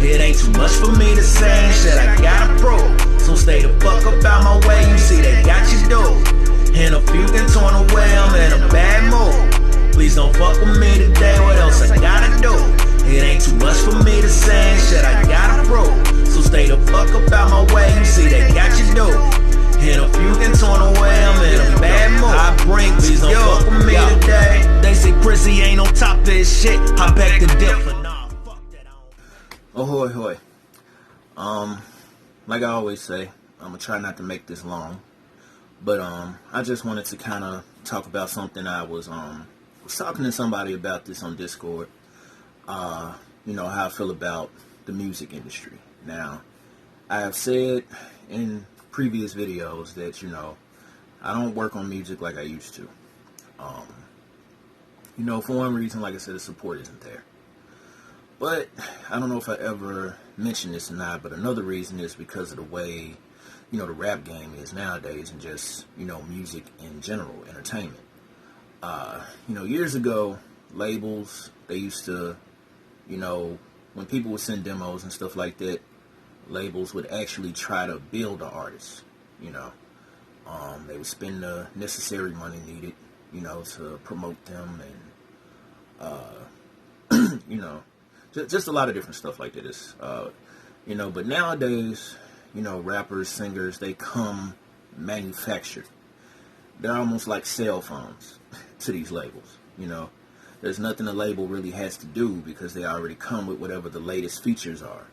It ain't too much for me to say, shit, I gotta prove. So stay the fuck up out my way, you see they got you dude. And a few can torn away, I'm in a bad mood. Please don't fuck with me today, what else I gotta do? It ain't too much for me to say, shit, I gotta prove. So stay the fuck up out my way, you see they got you dude. And a few can torn away, I'm in a bad mood. I bring, please don't fuck with me today. They say Prissy ain't on top of his shit, I beg to differ. Nah, fuck that. Oh hoy hoy. Like I always say, I'm gonna try not to make this long. But I just wanted to kind of talk about something I was talking to somebody about this on Discord. You know, how I feel about the music industry. Now, I have said in previous videos that, you know, I don't work on music like I used to. You know, for one reason, like I said, the support isn't there. But I don't know if I ever mentioned this or not, but another reason is because of the way, you know, the rap game is nowadays, and just, you know, music in general, entertainment. You know, years ago, labels, they used to, you know, when people would send demos and stuff like that, labels would actually try to build an artist, you know. They would spend the necessary money needed, you know, to promote them, and, you know, just a lot of different stuff like this. You know, but nowadays, you know, rappers, singers, they come manufactured. They're almost like cell phones to these labels, you know. There's nothing a label really has to do because they already come with whatever the latest features are,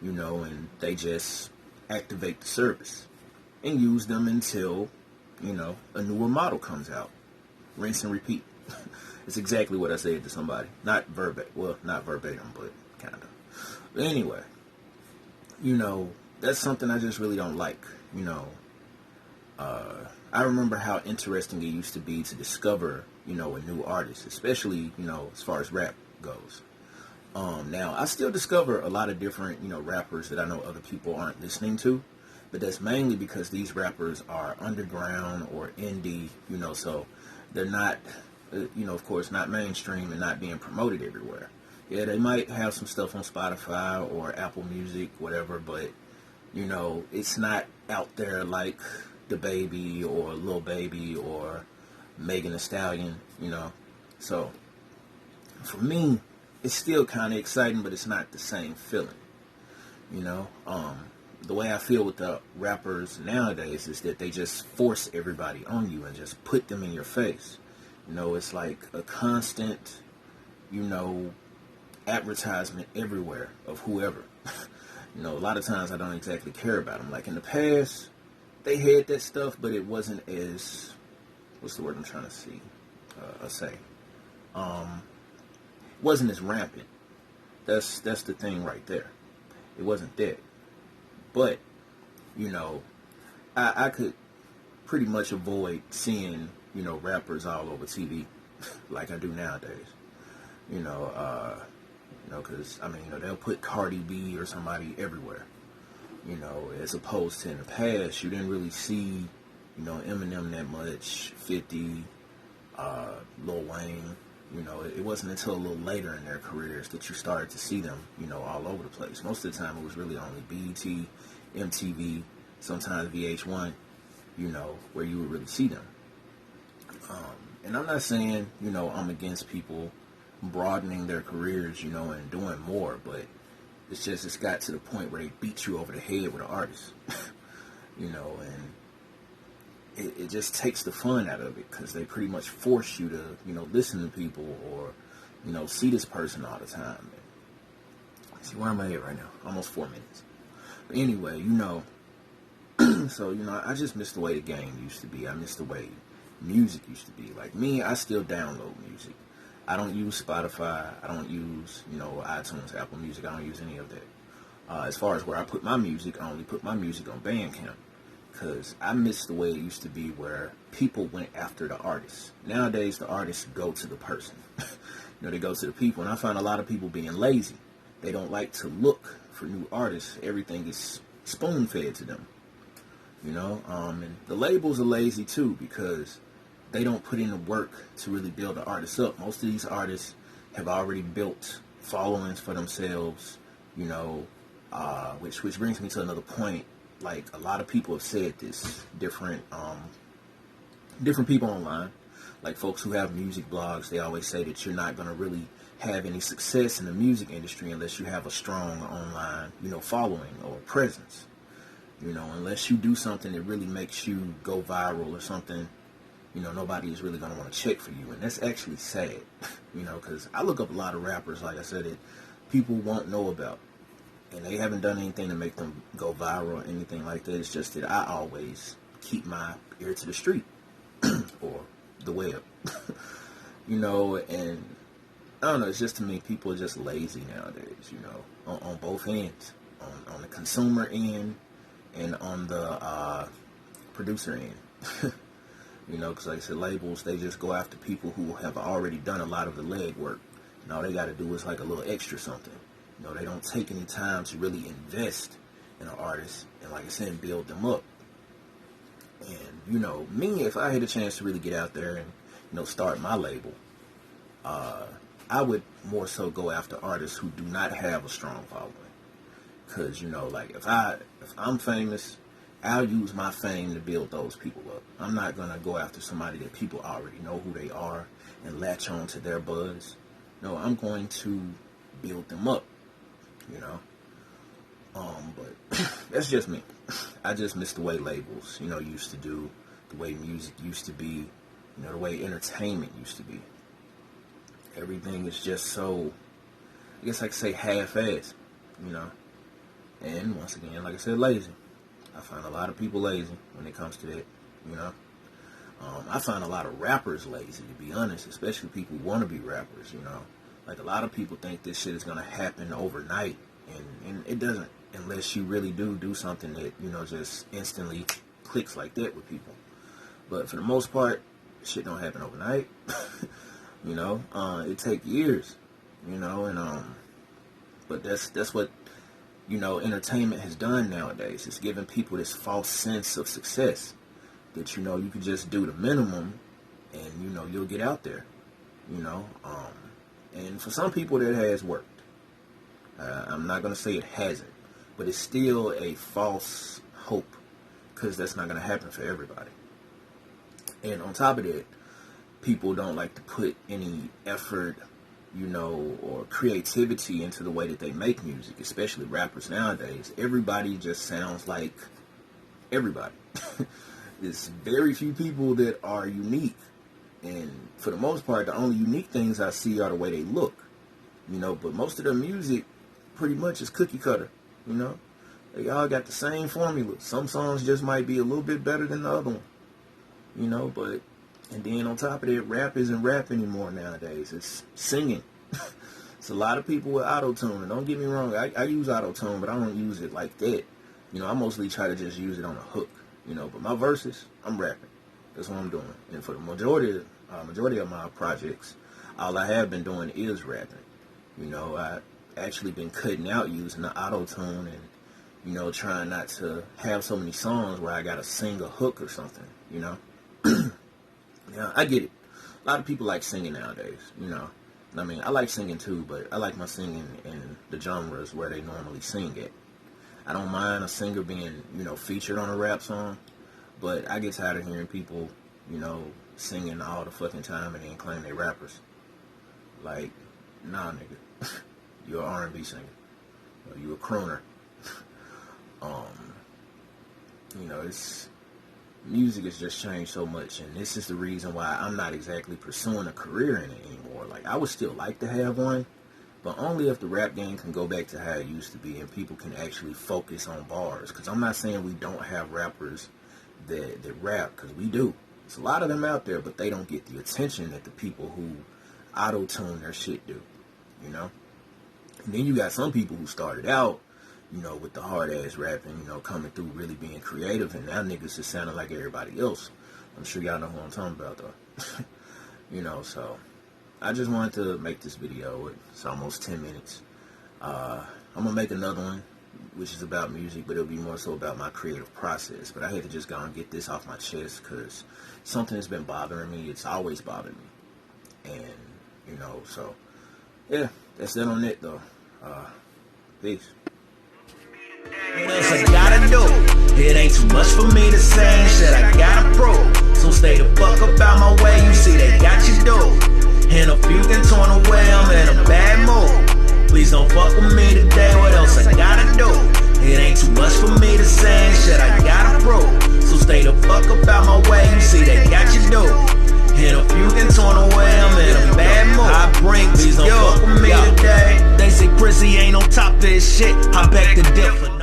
you know, and they just activate the service and use them until, you know, a newer model comes out. Rinse and repeat. It's exactly what I said to somebody. Not verbatim, well, not verbatim, but kind of. But anyway, you know, that's something I just really don't like, you know. I remember how interesting it used to be to discover, you know, a new artist, especially, you know, as far as rap goes. Now, I still discover a lot of different, you know, rappers that I know other people aren't listening to, but that's mainly because these rappers are underground or indie, you know, so they're not, you know, of course, not mainstream and not being promoted everywhere. Yeah, they might have some stuff on Spotify or Apple Music, whatever, but, you know, it's not out there like DaBaby or Lil Baby or Megan Thee Stallion, you know. So, for me, it's still kind of exciting, but it's not the same feeling, you know. The way I feel with the rappers nowadays is that they just force everybody on you and just put them in your face. You know, it's like a constant, you know, advertisement everywhere of whoever. You know, a lot of times I don't exactly care about them. Like in the past, they had that stuff, but it wasn't as, what's the word I'm trying to say? Wasn't as rampant. That's the thing right there. It wasn't that. But, you know, I could pretty much avoid seeing, you know, rappers all over TV like I do nowadays. You know, because, I mean, you know, they'll put Cardi B or somebody everywhere. You know, as opposed to in the past, you didn't really see, you know, Eminem that much, 50, Lil Wayne. You know, it wasn't until a little later in their careers that you started to see them, you know, all over the place. Most of the time it was really only BET, MTV, sometimes VH1, you know, where you would really see them. And I'm not saying, you know, I'm against people broadening their careers, you know, and doing more, but it's just, it's got to the point where they beat you over the head with an artist, you know, and it just takes the fun out of it because they pretty much force you to, you know, listen to people or, you know, see this person all the time. And see, where am I at right now? Almost 4 minutes. But anyway, you know, so, you know, I just miss the way the game used to be. I miss the way music used to be. Like me, I still download music. I don't use Spotify. I don't use, you know, iTunes, Apple Music. I don't use any of that. As far as where I put my music, I only put my music on Bandcamp. Because I miss the way it used to be where people went after the artists. Nowadays, the artists go to the person. You know, they go to the people. And I find a lot of people being lazy. They don't like to look for new artists. Everything is spoon-fed to them. You know, and the labels are lazy too because they don't put in the work to really build the artists up. Most of these artists have already built followings for themselves, you know, Which brings me to another point. Like, a lot of people have said this, different people online, like folks who have music blogs, they always say that you're not going to really have any success in the music industry unless you have a strong online, following or presence. Unless you do something that really makes you go viral or something, nobody is really going to want to check for you. And that's actually sad, because I look up a lot of rappers, like I said, that people won't know about. And they haven't done anything to make them go viral or anything like that. It's just that I always keep my ear to the street or the web, and I don't know, it's just, to me, people are just lazy nowadays, on both ends, on the consumer end and on the producer end. Because like I said, labels, they just go after people who have already done a lot of the legwork. And all they got to do is like a little extra something. They don't take any time to really invest in an artist and, like I said, build them up. And, me, if I had a chance to really get out there and, start my label, I would more so go after artists who do not have a strong following. Because, like, if I'm famous, I'll use my fame to build those people up. I'm not going to go after somebody that people already know who they are and latch on to their buzz. No, I'm going to build them up, But that's just me. I just miss the way labels, used to do, the way music used to be, the way entertainment used to be. Everything is just so, I guess I could say, half-assed, And once again, like I said, lazy. I find a lot of people lazy when it comes to that, I find a lot of rappers lazy, to be honest, especially people who want to be rappers, Like, a lot of people think this shit is going to happen overnight, and it doesn't, unless you really do something that, just instantly clicks like that with people. But for the most part, shit don't happen overnight. It take years, but that's what, entertainment has done nowadays. It's giving people this false sense of success that, you can just do the minimum and, you'll get out there, and for some people that has worked. I'm not going to say it hasn't, but it's still a false hope, because that's not going to happen for everybody. And on top of that, people don't like to put any effort, or creativity into the way that they make music, especially rappers nowadays. Everybody just sounds like everybody. There's very few people that are unique. And for the most part, the only unique things I see are the way they look. But most of their music pretty much is cookie cutter, They all got the same formula. Some songs just might be a little bit better than the other one, but, and then on top of that, rap isn't rap anymore nowadays. It's singing. It's a lot of people with auto-tune. And don't get me wrong, I use auto-tune, but I don't use it like that. I mostly try to just use it on a hook, but my verses, I'm rapping. That's what I'm doing. And for the majority of my projects, all I have been doing is rapping. I actually been cutting out using the auto-tune and, trying not to have so many songs where I gotta sing a hook or something, Yeah, I get it. A lot of people like singing nowadays, I mean, I like singing too, but I like my singing in the genres where they normally sing it. I don't mind a singer being, featured on a rap song, but I get tired of hearing people, singing all the fucking time and then claim they rappers. Like, nah, nigga. You're an R&B singer. Or you a crooner. It's... Music has just changed so much, and this is the reason why I'm not exactly pursuing a career in it anymore. Like, I would still like to have one, but only if the rap game can go back to how it used to be and people can actually focus on bars. Because I'm not saying we don't have rappers that rap, because we do. There's a lot of them out there, but they don't get the attention that the people who auto-tune their shit do, And then you got some people who started out, with the hard-ass rapping, coming through, really being creative, and now niggas just sounding like everybody else. I'm sure y'all know who I'm talking about, though. So I just wanted to make this video. It's almost 10 minutes. I'm going to make another one, which is about music, but it'll be more so about my creative process. But I had to just go and get this off my chest, because something that's been bothering me. It's always bothered me. And, so, yeah, that's that on it, though. Peace. What else I gotta do? It ain't too much for me to say, and shit I gotta prove. So stay the fuck up out my way, you see they got you dude. And a few can torn away, I'm in a bad mood. Please don't fuck with me today, what else I gotta do? It ain't too much for me to say, and shit I gotta prove. So stay the fuck up out my way, you see they got you dude. And a few can torn away, I'm in a bad mood. I bring, please don't fuck with me today. They say Prissy ain't on top of this shit, I beg to differ.